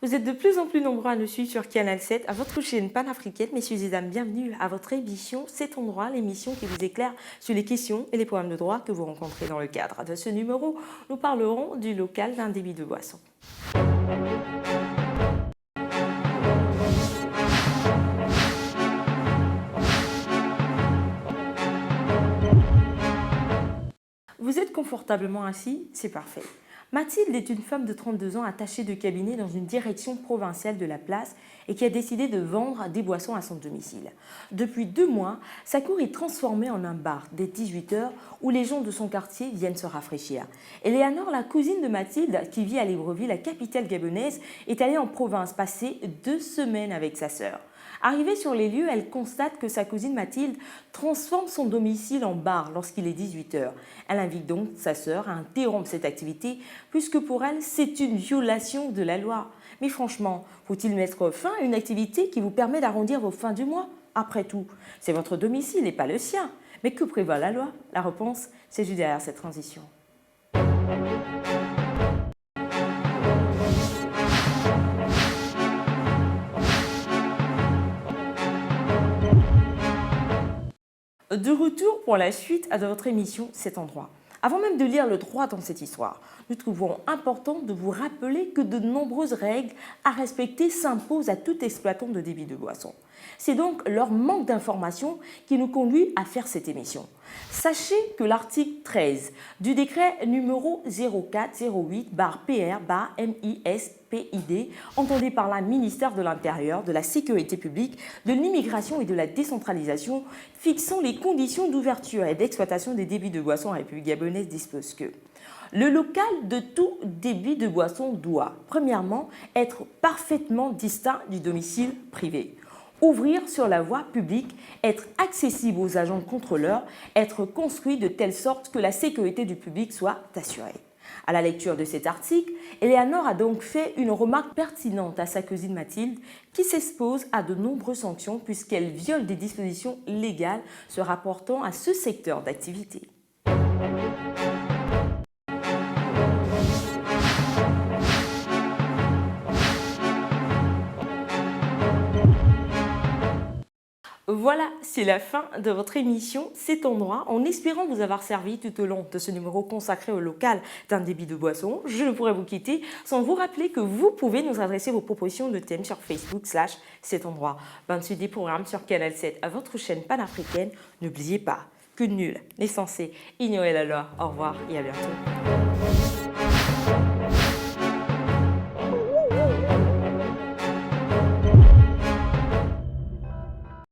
Vous êtes de plus en plus nombreux à nous suivre sur Canal 7, à votre chaîne panafricaine. Messieurs et dames, bienvenue à votre émission C'est ton droit, l'émission qui vous éclaire sur les questions et les problèmes de droit que vous rencontrez dans le cadre de ce numéro. Nous parlerons du local d'un débit de boisson. Vous êtes confortablement assis, c'est parfait. Mathilde est une femme de 32 ans attachée de cabinet dans une direction provinciale de la place et qui a décidé de vendre des boissons à son domicile. Depuis 2 mois, sa cour est transformée en un bar dès 18 h où les gens de son quartier viennent se rafraîchir. Eleanor, la cousine de Mathilde, qui vit à Libreville, la capitale gabonaise, est allée en province passer 2 semaines avec sa sœur. Arrivée sur les lieux, elle constate que sa cousine Mathilde transforme son domicile en bar lorsqu'il est 18 h. Elle invite donc sa sœur à interrompre cette activité puisque pour elle, c'est une violation de la loi. Mais franchement, faut-il mettre fin à une activité qui vous permet d'arrondir vos fins du mois? Après tout, c'est votre domicile et pas le sien. Mais que prévoit la loi? La réponse, c'est juste derrière cette transition. De retour pour la suite de votre émission C'est en droit. Avant même de lire le droit dans cette histoire, nous trouvons important de vous rappeler que de nombreuses règles à respecter s'imposent à tout exploitant de débit de boisson. C'est donc leur manque d'information qui nous conduit à faire cette émission. Sachez que l'article 13 du décret numéro 0408-PR-MIS-PID, entendé par le ministère de l'Intérieur, de la Sécurité publique, de l'Immigration et de la Décentralisation, fixant les conditions d'ouverture et d'exploitation des débits de boissons en République gabonaise dispose que le local de tout débit de boisson doit, premièrement, être parfaitement distinct du domicile privé. Ouvrir sur la voie publique, être accessible aux agents contrôleurs, être construit de telle sorte que la sécurité du public soit assurée. À la lecture de cet article, Eleanor a donc fait une remarque pertinente à sa cousine Mathilde qui s'expose à de nombreuses sanctions puisqu'elle viole des dispositions légales se rapportant à ce secteur d'activité. Voilà, c'est la fin de votre émission C'est ton droit. En espérant vous avoir servi tout au long de ce numéro consacré au local d'un débit de boisson, je ne pourrais vous quitter sans vous rappeler que vous pouvez nous adresser vos propositions de thèmes sur Facebook/C'est ton droit. Bonne suite des programmes sur Canal 7 à votre chaîne panafricaine. N'oubliez pas que nul n'est censé ignorer la loi. Au revoir et à bientôt.